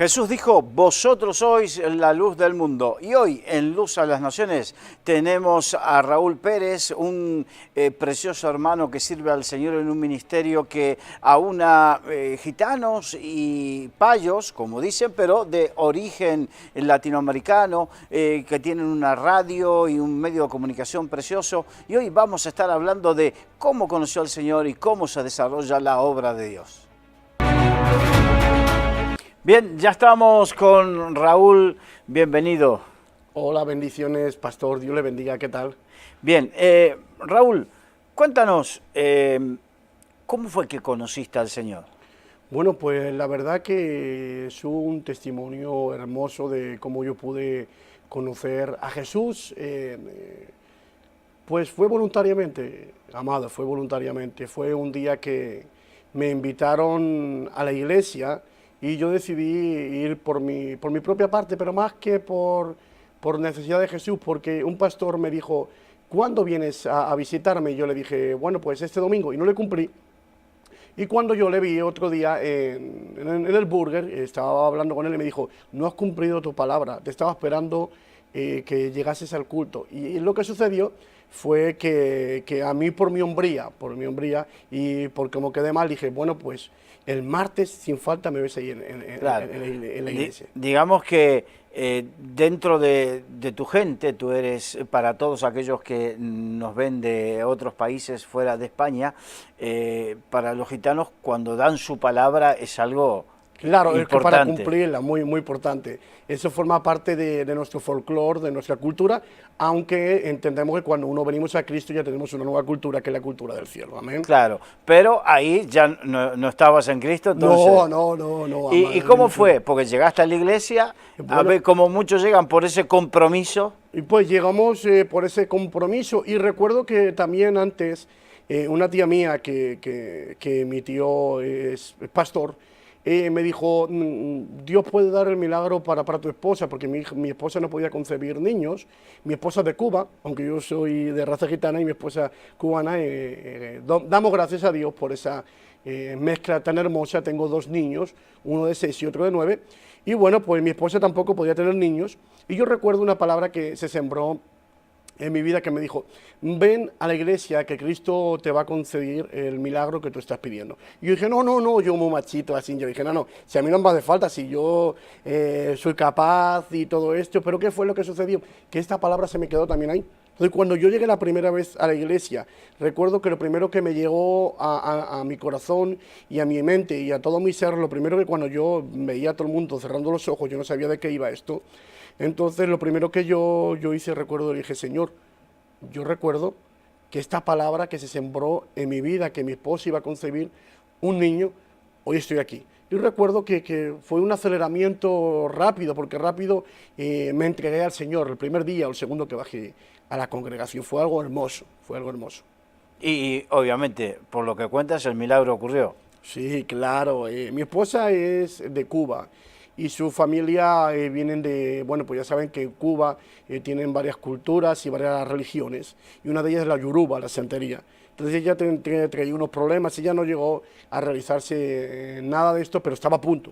Jesús dijo, vosotros sois la luz del mundo. Y hoy en Luz a las Naciones tenemos a Raúl Pérez, un precioso hermano que sirve al Señor en un ministerio que aúna gitanos y payos, como dicen, pero de origen latinoamericano, que tienen una radio y un medio de comunicación precioso. Y hoy vamos a estar hablando de cómo conoció al Señor y cómo se desarrolla la obra de Dios. Bien, ya estamos con Raúl, bienvenido. Hola, bendiciones, pastor, Dios le bendiga, ¿qué tal? Bien, Raúl, cuéntanos, ¿cómo fue que conociste al Señor? Bueno, pues la verdad que es un testimonio hermoso de cómo yo pude conocer a Jesús, pues fue voluntariamente, amado, fue voluntariamente, fue un día que me invitaron a la iglesia y yo decidí ir por mi propia parte, pero más que por necesidad de Jesús, porque un pastor me dijo, ¿cuándo vienes a visitarme? Y yo le dije, bueno, pues este domingo, y no le cumplí. Y cuando yo le vi otro día en el burger, estaba hablando con él y me dijo, no has cumplido tu palabra, te estaba esperando que llegases al culto. Y lo que sucedió fue que a mí por mi hombría, y por cómo quedé mal, dije, bueno, pues el martes sin falta me ves ahí Claro. en la iglesia. Digamos que dentro de tu gente, tú eres, para todos aquellos que nos ven de otros países fuera de España, para los gitanos cuando dan su palabra es algo Claro, es que para importante. cumplirla, muy importante. Eso forma parte de nuestro folclore, de nuestra cultura, aunque entendemos que cuando uno venimos a Cristo ya tenemos una nueva cultura, que es la cultura del cielo. Amén. Claro, pero ahí ya no estabas en Cristo, entonces... No. ¿Y cómo fue? Porque llegaste a la iglesia, a ver cómo muchos llegan por ese compromiso. Y pues llegamos por ese compromiso, y recuerdo que también antes una tía mía, que mi tío es pastor, me dijo, Dios puede dar el milagro para tu esposa, porque mi esposa no podía concebir niños. Mi esposa es de Cuba, aunque yo soy de raza gitana y mi esposa cubana. Damos gracias a Dios por esa mezcla tan hermosa. Tengo dos niños, uno de 6 y otro de 9. Y bueno, pues mi esposa tampoco podía tener niños. Y yo recuerdo una palabra que se sembró en mi vida, que me dijo, ven a la iglesia que Cristo te va a conceder el milagro que tú estás pidiendo. Y yo dije, no, yo muy machito así, yo dije, no, si a mí no me hace falta, si yo soy capaz y todo esto. Pero ¿qué fue lo que sucedió? Que esta palabra se me quedó también ahí. Entonces, cuando yo llegué la primera vez a la iglesia, recuerdo que lo primero que me llegó a mi corazón y a mi mente y a todo mi ser, lo primero que cuando yo veía a todo el mundo cerrando los ojos, yo no sabía de qué iba esto. Entonces, lo primero que yo hice, recuerdo, le dije, Señor, yo recuerdo que esta palabra que se sembró en mi vida, que mi esposa iba a concebir un niño, hoy estoy aquí. Yo recuerdo que fue un aceleramiento rápido, porque rápido me entregué al Señor, el primer día o el segundo que bajé a la congregación. Fue algo hermoso, fue algo hermoso. Y obviamente, por lo que cuentas, el milagro ocurrió. Sí, claro. Mi esposa es de Cuba y su familia vienen de, bueno, pues ya saben que en Cuba tienen varias culturas y varias religiones, y una de ellas es la yoruba, la santería. Entonces ella traía unos problemas, ella no llegó a realizarse nada de esto, pero estaba a punto.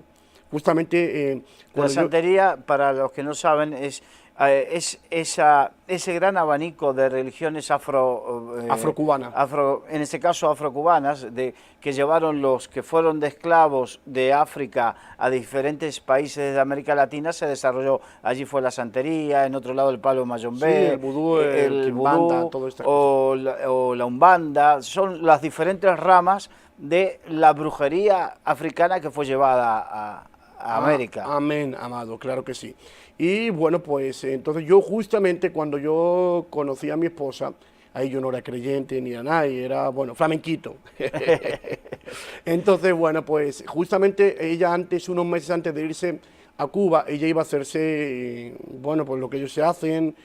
Justamente... la santería, para los que no saben, es ese gran abanico de religiones afrocubanas, en este caso afrocubanas, que llevaron los que fueron de esclavos de África a diferentes países de América Latina. Se desarrolló, allí fue la santería, en otro lado el palo mayombe, sí, el vudú, el vudú, todo esto, o la umbanda. Son las diferentes ramas de la brujería africana que fue llevada a América. Amén, amado, claro que sí. Y bueno, pues entonces yo justamente cuando yo conocí a mi esposa, ahí yo no era creyente ni a nadie, era, bueno, flamenquito. Entonces, bueno, pues justamente ella unos meses antes de irse a Cuba, ella iba a hacerse, bueno, pues lo que ellos se hacen,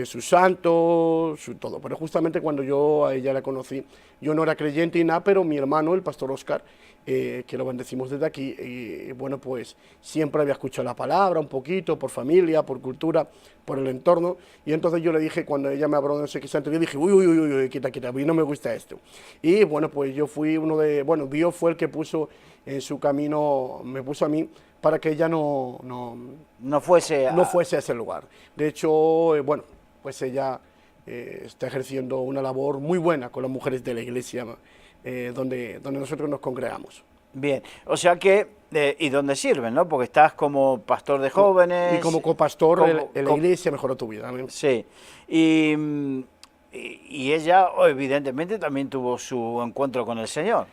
sus santos, su todo. Pero justamente cuando yo a ella la conocí, yo no era creyente y nada, pero mi hermano, el pastor Oscar, que lo bendecimos desde aquí, bueno, pues siempre había escuchado la palabra un poquito, por familia, por cultura, por el entorno. Y entonces yo le dije, cuando ella me habló de no sé qué santo, yo dije, uy, quita, a mí no me gusta esto. Y bueno, pues yo fui bueno, Dios fue el que puso en su camino, me puso a mí para que ella No fuese no fuese a ese lugar. De hecho, bueno, pues ella está ejerciendo una labor muy buena con las mujeres de la iglesia donde nosotros nos congregamos. Bien, o sea que, ¿y dónde sirven, no? Porque estás como pastor de jóvenes. Y como copastor como- en la iglesia mejoró tu vida. Amén. Sí, y, y ella evidentemente también tuvo su encuentro con el Señor.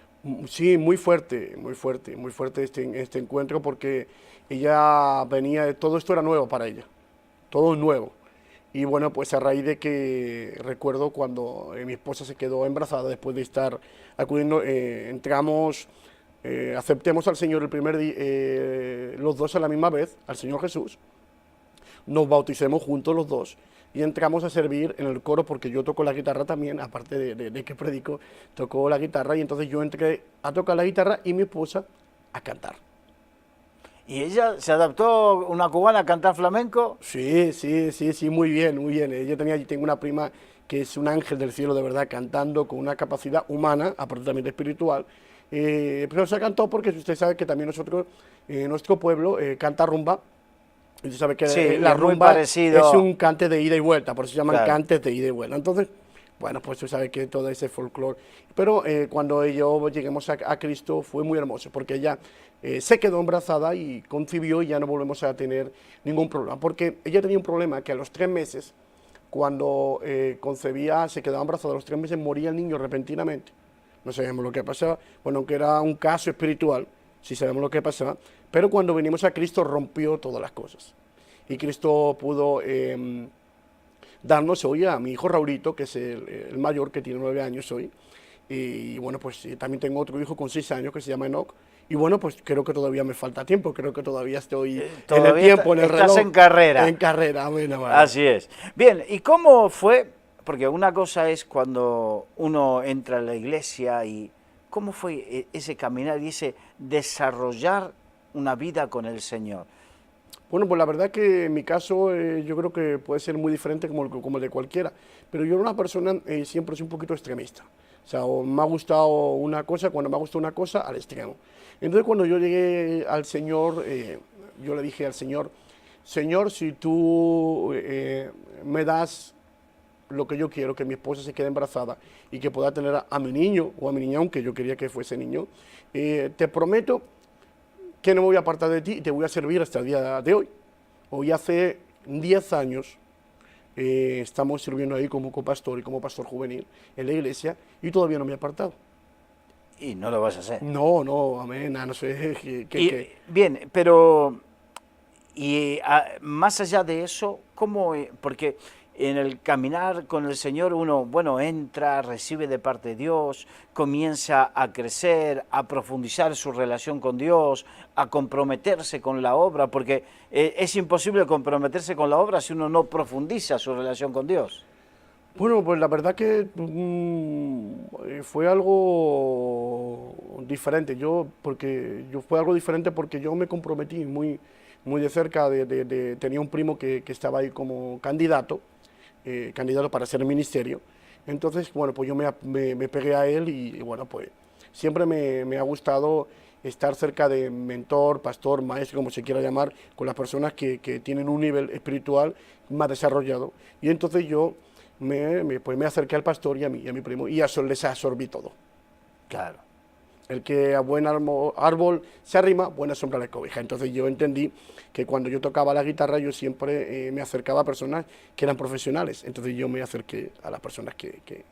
Sí, muy fuerte, muy fuerte, muy fuerte este encuentro porque ella venía, todo esto era nuevo para ella, todo nuevo. Y bueno, pues a raíz de que recuerdo cuando mi esposa se quedó embarazada después de estar acudiendo, entramos, aceptemos al Señor el primer día, los dos a la misma vez, al Señor Jesús, nos bauticemos juntos los dos y entramos a servir en el coro porque yo toco la guitarra también, aparte de que predico, toco la guitarra y entonces yo entré a tocar la guitarra y mi esposa a cantar. ¿Y ella se adaptó, una cubana, a cantar flamenco? Sí, sí, sí, sí, muy bien, muy bien. Tengo una prima que es un ángel del cielo de verdad, cantando con una capacidad humana, aparte también de espiritual, pero se cantó porque usted sabe que también nosotros, nuestro pueblo, canta rumba. Y usted sabe que Sí, la es muy rumba parecido. es un cante de ida y vuelta, por eso se llaman Claro. cantes de ida y vuelta. Entonces, bueno, pues usted sabe que todo ese folclore. Pero cuando yo lleguemos a Cristo fue muy hermoso, porque ella se quedó embarazada y concibió y ya no volvemos a tener ningún problema. Porque ella tenía un problema que a los 3 meses, cuando concebía, se quedaba embarazada, a los 3 meses moría el niño repentinamente. No sabemos lo que pasaba, bueno, aunque era un caso espiritual, sí sabemos lo que pasaba, pero cuando venimos a Cristo rompió todas las cosas. Y Cristo pudo darnos hoy a mi hijo Raulito, que es el mayor, que tiene 9 años hoy. Y bueno, pues también tengo otro hijo con 6 años que se llama Enoch. Y bueno, pues creo que todavía me falta tiempo, creo que todavía estoy en el todavía tiempo, en el estás reloj. en carrera. En carrera, amén, amén. Así es. Bien, ¿y cómo fue? Porque una cosa es cuando uno entra a la iglesia y cómo fue ese caminar y ese desarrollar una vida con el Señor. Bueno, pues la verdad que en mi caso yo creo que puede ser muy diferente como el de cualquiera, pero yo era una persona siempre soy un poquito extremista. O sea, o me ha gustado una cosa, cuando me ha gustado una cosa, al extremo. Entonces cuando yo llegué al Señor, yo le dije al Señor, Señor, si tú me das lo que yo quiero, que mi esposa se quede embarazada y que pueda tener a mi niño o a mi niña, aunque yo quería que fuese niño, te prometo que no me voy a apartar de ti y te voy a servir hasta el día de hoy. Hoy hace 10 años estamos sirviendo ahí como copastor y como pastor juvenil en la iglesia y todavía no me he apartado. Y no lo vas a hacer. No, no, amén, no sé Bien, pero más allá de eso, ¿cómo? Porque en el caminar con el Señor uno, bueno, entra, recibe de parte de Dios, comienza a crecer, a profundizar su relación con Dios, a comprometerse con la obra, porque es imposible comprometerse con la obra si uno no profundiza su relación con Dios. Bueno, pues la verdad que fue algo diferente. Fue algo diferente porque yo me comprometí muy de cerca. Tenía un primo que estaba ahí como candidato para ser ministerio. Entonces, bueno, pues yo me pegué a él y bueno, pues siempre me ha gustado estar cerca de mentor, pastor, maestro, como se quiera llamar, con las personas que tienen un nivel espiritual más desarrollado. Y entonces yo pues me acerqué al pastor y a mi primo y les absorbí todo. Claro. El que a buen árbol se arrima, buena sombra le cobija. Entonces yo entendí que cuando yo tocaba la guitarra yo siempre me acercaba a personas que eran profesionales. Entonces yo me acerqué a las personas que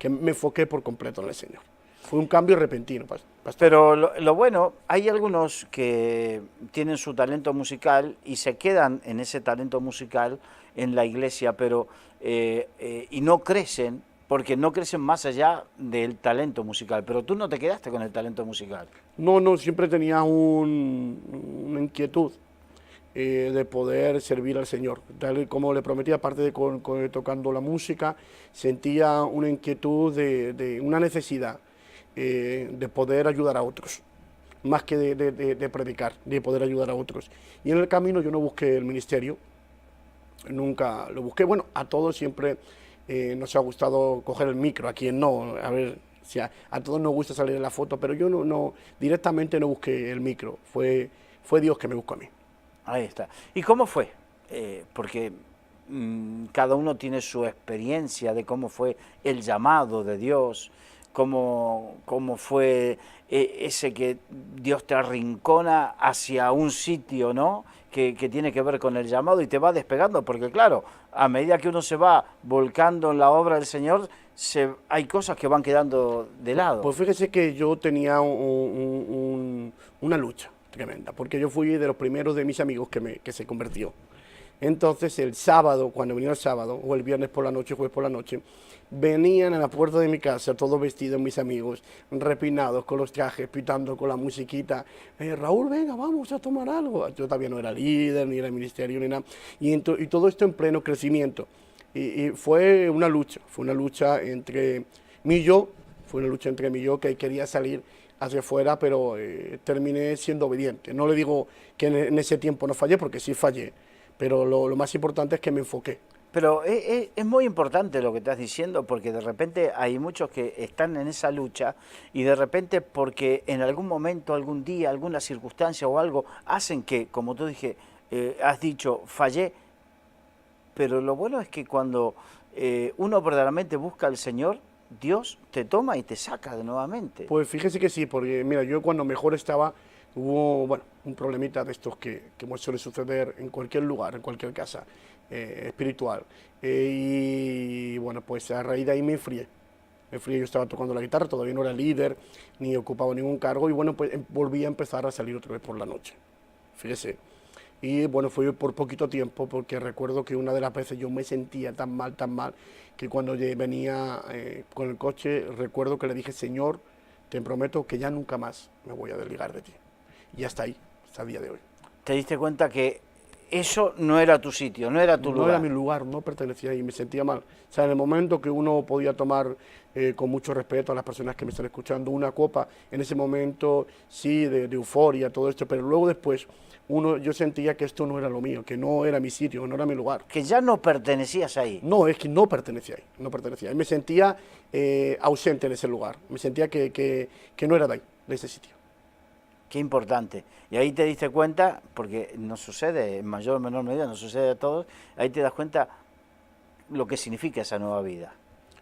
me enfoqué por completo en el Señor. Fue un cambio repentino, pastor. Pero lo bueno, hay algunos que tienen su talento musical y se quedan en ese talento musical en la iglesia, pero y no crecen, porque no crecen más allá del talento musical. Pero tú no te quedaste con el talento musical. No, siempre tenía una inquietud de poder servir al Señor. Tal y como le prometí, aparte de tocando la música, sentía una inquietud de una necesidad de poder ayudar a otros, más que de predicar, de poder ayudar a otros. Y en el camino yo no busqué el ministerio, nunca lo busqué. Bueno, a todos siempre nos ha gustado coger el micro, a quien no, a ver, si a todos nos gusta salir en la foto, pero yo no directamente no busqué el micro, fue fue Dios que me buscó a mí. Ahí está. ¿Y cómo fue? Porque cada uno tiene su experiencia de cómo fue el llamado de Dios, cómo fue ese que Dios te arrincona hacia un sitio, ¿no? Que tiene que ver con el llamado y te va despegando, porque claro, a medida que uno se va volcando en la obra del Señor, hay cosas que van quedando de lado. Pues fíjese que yo tenía una lucha tremenda, porque yo fui de los primeros de mis amigos que se convirtió. Entonces el sábado, cuando venía el sábado, o el viernes por la noche, jueves por la noche, venían a la puerta de mi casa, todos vestidos, mis amigos, repinados, con los trajes, pitando con la musiquita. Raúl, venga, vamos a tomar algo. Yo todavía no era líder, ni era ministerio, ni nada. Y todo esto en pleno crecimiento. Y fue una lucha entre mí y yo, que quería salir hacia afuera, pero terminé siendo obediente. No le digo que en ese tiempo no fallé, porque sí fallé, pero lo más importante es que me enfoqué. Pero es muy importante lo que estás diciendo, porque de repente hay muchos que están en esa lucha y de repente porque en algún momento, algún día, alguna circunstancia o algo hacen que, como tú has dicho, fallé. Pero lo bueno es que cuando uno verdaderamente busca al Señor, Dios te toma y te saca de nuevamente. Pues fíjese que sí, porque mira, yo cuando mejor estaba, hubo un problemita de estos que suele suceder en cualquier lugar, en cualquier casa espiritual. Y bueno, pues a raíz de ahí me enfrié. Yo estaba tocando la guitarra, todavía no era líder, ni ocupaba ningún cargo, y bueno, pues volví a empezar a salir otra vez por la noche. Fíjese. Y bueno, fue por poquito tiempo, porque recuerdo que una de las veces yo me sentía tan mal, que cuando venía con el coche, recuerdo que le dije, Señor, te prometo que ya nunca más me voy a desligar de ti. Y hasta ahí, hasta el día de hoy. ¿Te diste cuenta que eso no era tu sitio, no era tu lugar? No era mi lugar, no pertenecía ahí, me sentía mal. O sea, en el momento que uno podía tomar con mucho respeto a las personas que me están escuchando una copa, en ese momento sí, de euforia, todo esto, pero luego después yo sentía que esto no era lo mío, que no era mi sitio, que no era mi lugar. Que ya no pertenecías ahí. No, es que no pertenecía ahí, no pertenecía ahí. Me sentía ausente en ese lugar, me sentía que no era de ahí, de ese sitio. Qué importante. Y ahí te diste cuenta, porque nos sucede, en mayor o menor medida, nos sucede a todos, ahí te das cuenta lo que significa esa nueva vida.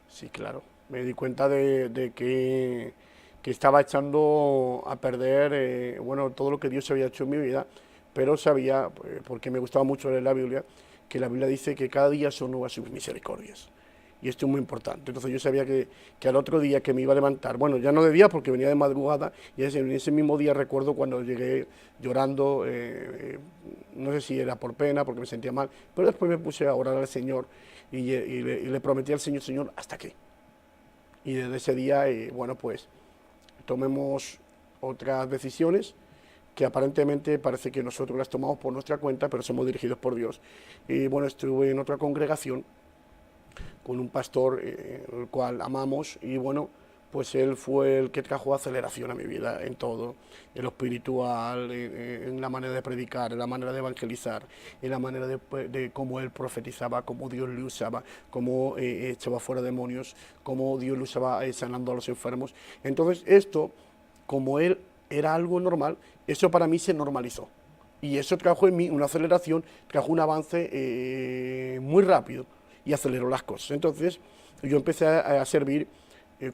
Sí, claro. Me di cuenta de que estaba echando a perder todo lo que Dios había hecho en mi vida, pero sabía, porque me gustaba mucho leer la Biblia, que la Biblia dice que cada día son nuevas sus misericordias. Y esto es muy importante. Entonces yo sabía que al otro día que me iba a levantar, bueno, ya no de día porque venía de madrugada, y en ese mismo día recuerdo cuando llegué llorando, no sé si era por pena, porque me sentía mal, pero después me puse a orar al Señor y le prometí al Señor, Señor, hasta aquí. Y desde ese día, pues tomemos otras decisiones que aparentemente parece que nosotros las tomamos por nuestra cuenta, pero somos dirigidos por Dios. Y bueno, estuve en otra congregación con un pastor, el cual amamos, y bueno, pues él fue el que trajo aceleración a mi vida en todo, en lo espiritual, en la manera de predicar, en la manera de evangelizar, en la manera de cómo él profetizaba, cómo Dios le usaba, cómo echaba fuera demonios, cómo Dios le usaba sanando a los enfermos. Entonces esto, como él era algo normal, eso para mí se normalizó. Y eso trajo en mí una aceleración, trajo un avance muy rápido y aceleró las cosas. Entonces yo empecé a servir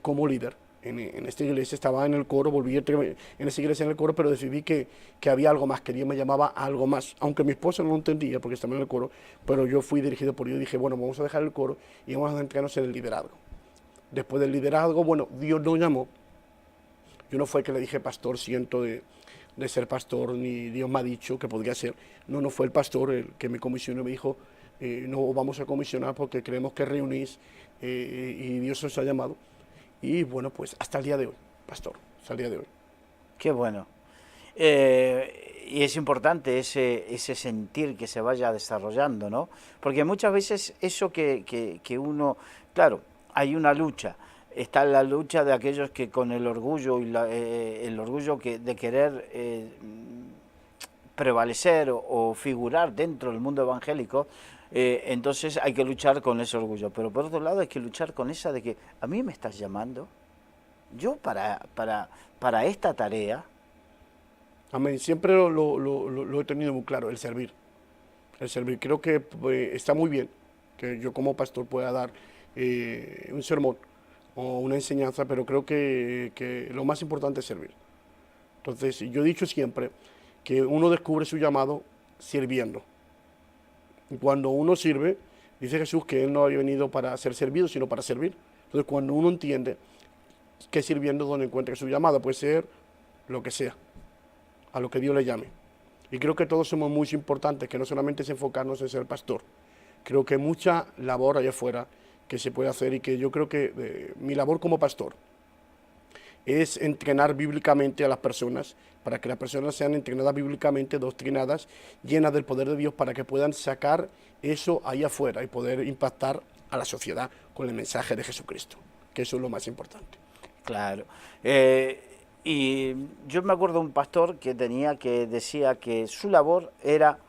como líder en esta iglesia, estaba en el coro, volví en esa iglesia en el coro, pero decidí que había algo más, que Dios me llamaba a algo más, aunque mi esposa no lo entendía porque estaba en el coro, pero yo fui dirigido por Dios y dije, bueno, vamos a dejar el coro y vamos a centrarnos en el liderazgo. Después del liderazgo, bueno, Dios nos llamó. Yo no fue que le dije, pastor, siento de ser pastor, ni Dios me ha dicho que podría ser. No fue el pastor el que me comisionó y me dijo, no vamos a comisionar porque creemos que reunís y Dios os ha llamado. Y bueno, pues hasta el día de hoy, pastor, hasta el día de hoy. Qué bueno. Y es importante ese sentir que se vaya desarrollando, ¿no? Porque muchas veces eso que uno, claro, hay una lucha. Está la lucha de aquellos que con el orgullo y el orgullo de querer prevalecer o figurar dentro del mundo evangélico, entonces hay que luchar con ese orgullo. Pero por otro lado hay que luchar con esa de que a mí me estás llamando, yo para esta tarea, Amén. Siempre lo he tenido muy claro, el servir. El servir. Creo que está muy bien que yo como pastor pueda dar un sermón o una enseñanza, pero creo que lo más importante es servir. Entonces, yo he dicho siempre que uno descubre su llamado sirviendo. Y cuando uno sirve, dice Jesús que Él no había venido para ser servido, sino para servir. Entonces, cuando uno entiende que sirviendo es donde encuentra su llamado, puede ser lo que sea, a lo que Dios le llame. Y creo que todos somos muy importantes, que no solamente es enfocarnos en ser pastor. Creo que hay mucha labor allá afuera que se puede hacer y que yo creo que mi labor como pastor es entrenar bíblicamente a las personas, para que las personas sean entrenadas bíblicamente, doctrinadas, llenas del poder de Dios, para que puedan sacar eso ahí afuera y poder impactar a la sociedad con el mensaje de Jesucristo, que eso es lo más importante. Claro. Y yo me acuerdo de un pastor que decía que su labor era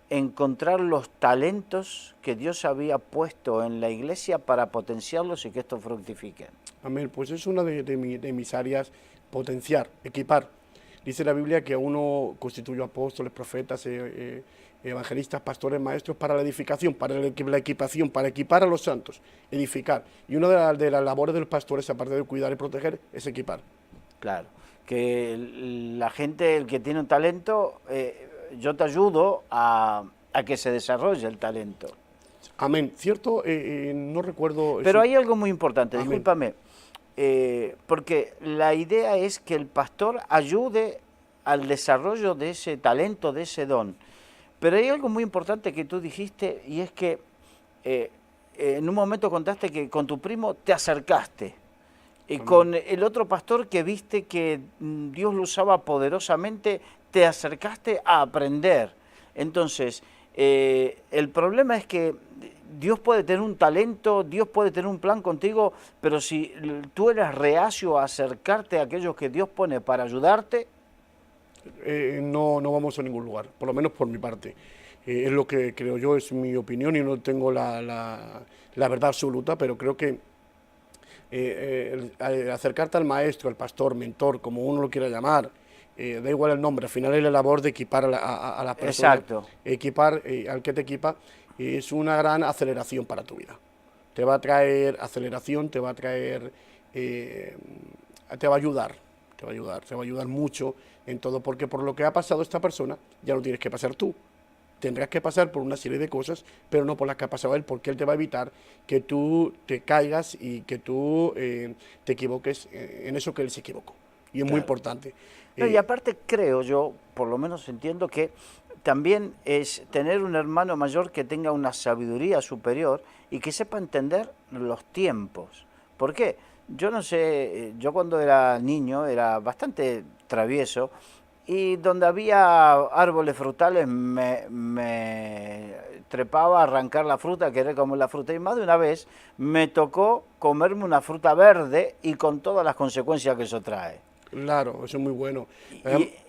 encontrar los talentos que Dios había puesto en la iglesia para potenciarlos y que estos fructifiquen. Amén. Pues es una de mis áreas, potenciar, equipar. Dice la Biblia que uno constituyó apóstoles, profetas, evangelistas, pastores, maestros para la edificación, para la equipación, para equipar a los santos, edificar. Y una de las labores de los pastores, aparte de cuidar y proteger, es equipar. Claro, que la gente, el que tiene un talento, yo te ayudo a que se desarrolle el talento. Amén. ¿Cierto? No recuerdo... Pero hay algo muy importante, Amén. discúlpame, porque la idea es que el pastor ayude al desarrollo de ese talento, de ese don. Pero hay algo muy importante que tú dijiste, y es que en un momento contaste que con tu primo te acercaste. Y con el otro pastor que viste que Dios lo usaba poderosamente, te acercaste a aprender. Entonces, el problema es que Dios puede tener un talento, Dios puede tener un plan contigo, pero si tú eres reacio a acercarte a aquellos que Dios pone para ayudarte, no vamos a ningún lugar, por lo menos por mi parte. Es lo que creo yo, es mi opinión y no tengo la verdad absoluta, pero creo que acercarte al maestro, al pastor, mentor, como uno lo quiera llamar, da igual el nombre, al final es la labor de equipar a la persona. Exacto. Equipar al que te equipa es una gran aceleración para tu vida. Te va a traer aceleración, te va a traer, te va a ayudar, te va a ayudar mucho en todo, porque por lo que ha pasado esta persona, ya lo tienes que pasar tú. Tendrás que pasar por una serie de cosas, pero no por las que ha pasado él, porque él te va a evitar que tú te caigas y que tú te equivoques en eso que él se equivocó. Y es muy importante. No, y aparte creo yo, por lo menos entiendo que también es tener un hermano mayor que tenga una sabiduría superior y que sepa entender los tiempos. ¿Por qué? Yo no sé, yo cuando era niño era bastante travieso, y donde había árboles frutales me trepaba a arrancar la fruta, querer comer la fruta. Y más de una vez me tocó comerme una fruta verde y con todas las consecuencias que eso trae. Claro, eso es muy bueno.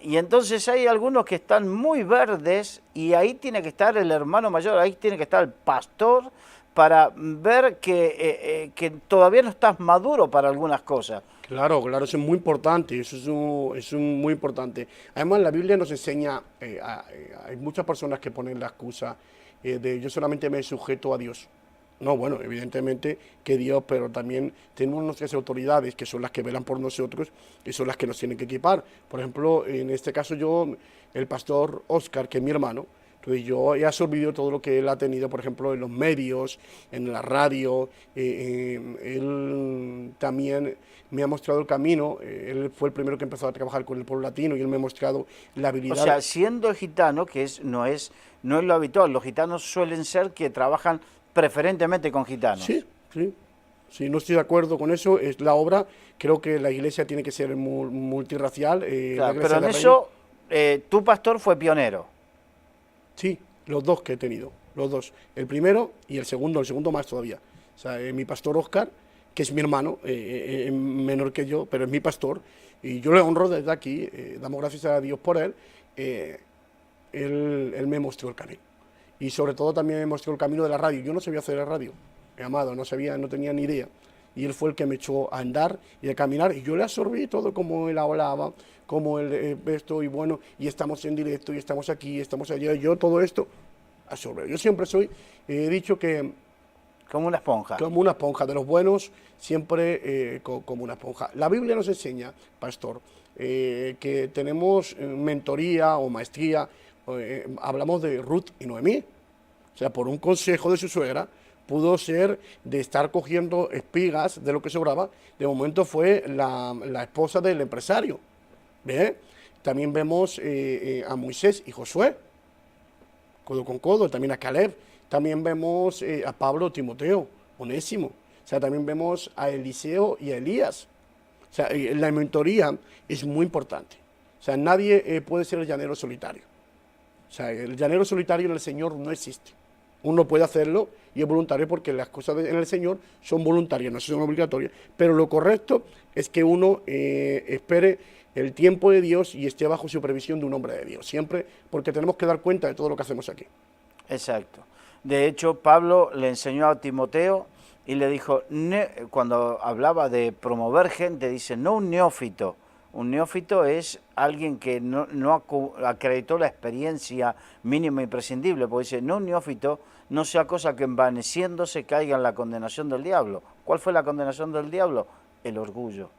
Y entonces hay algunos que están muy verdes y ahí tiene que estar el hermano mayor, ahí tiene que estar el pastor para ver que todavía no estás maduro para algunas cosas. Claro, claro, eso es muy importante, eso es muy importante. Además, la Biblia nos enseña, hay muchas personas que ponen la excusa de yo solamente me sujeto a Dios. No, bueno, evidentemente que Dios, pero también tenemos nuestras autoridades, que son las que velan por nosotros y son las que nos tienen que equipar. Por ejemplo, en este caso yo, el pastor Oscar, que es mi hermano, entonces yo he absorbido todo lo que él ha tenido, por ejemplo, en los medios, en la radio, él también me ha mostrado el camino, él fue el primero que empezó a trabajar con el pueblo latino y él me ha mostrado la habilidad. O sea, siendo gitano, que no es lo habitual, los gitanos suelen ser que trabajan preferentemente con gitanos. Sí, sí. Sí, no estoy de acuerdo con eso, es la obra, creo que la iglesia tiene que ser multirracial. Claro, pero en eso tu pastor fue pionero. Sí, los dos que he tenido, los dos. El primero y el segundo más todavía. O sea, mi pastor Oscar, que es mi hermano, menor que yo, pero es mi pastor, y yo le honro desde aquí, damos gracias a Dios por él, él me mostró el camino. Y sobre todo también me mostró el camino de la radio. Yo no sabía hacer la radio, mi amado, no tenía ni idea. y él fue el que me echó a andar y a caminar, y yo le absorbí todo como él hablaba, como él esto, y bueno, y estamos en directo, y estamos aquí, y estamos allá, y yo todo esto absorbí. Yo siempre he dicho que Como una esponja. como una esponja, de los buenos, siempre como una esponja. La Biblia nos enseña, pastor, que tenemos mentoría o maestría, hablamos de Ruth y Noemí. O sea, por un consejo de su suegra, pudo ser de estar cogiendo espigas de lo que sobraba, de momento fue la esposa del empresario. ¿Ve? También vemos a Moisés y Josué, codo con codo, también a Caleb. También vemos a Pablo, Timoteo, Onésimo. O sea, también vemos a Eliseo y a Elías. O sea, la mentoría es muy importante. O sea, nadie puede ser el llanero solitario. O sea, el llanero solitario en el Señor no existe. Uno puede hacerlo y es voluntario porque las cosas en el Señor son voluntarias, no son obligatorias. Pero lo correcto es que uno espere el tiempo de Dios y esté bajo supervisión de un hombre de Dios. Siempre, porque tenemos que dar cuenta de todo lo que hacemos aquí. Exacto. De hecho, Pablo le enseñó a Timoteo y le dijo, cuando hablaba de promover gente, dice, no un neófito. Un neófito es alguien que no acreditó la experiencia mínima imprescindible, porque dice, no un neófito, no sea cosa que envaneciéndose caiga en la condenación del diablo. ¿Cuál fue la condenación del diablo? El orgullo.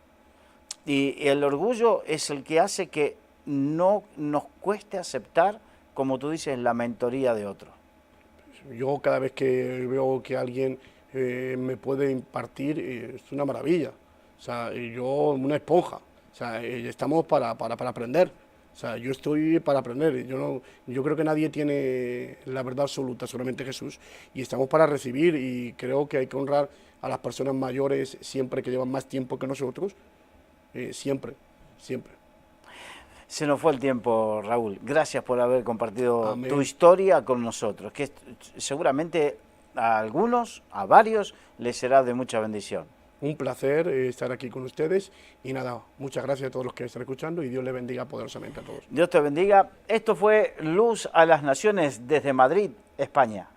Y el orgullo es el que hace que no nos cueste aceptar, como tú dices, la mentoría de otro. Yo cada vez que veo que alguien me puede impartir, es una maravilla. O sea, yo, una esponja. O sea, estamos para aprender. O sea, yo estoy para aprender. Yo creo que nadie tiene la verdad absoluta, solamente Jesús. Y estamos para recibir, y creo que hay que honrar a las personas mayores siempre, que llevan más tiempo que nosotros. Siempre, siempre. Se nos fue el tiempo, Raúl. Gracias por haber compartido Amén. tu historia con nosotros, que seguramente a algunos, a varios, les será de mucha bendición. Un placer estar aquí con ustedes, y nada, muchas gracias a todos los que están escuchando, y Dios les bendiga poderosamente a todos. Dios te bendiga. Esto fue Luz a las Naciones desde Madrid, España.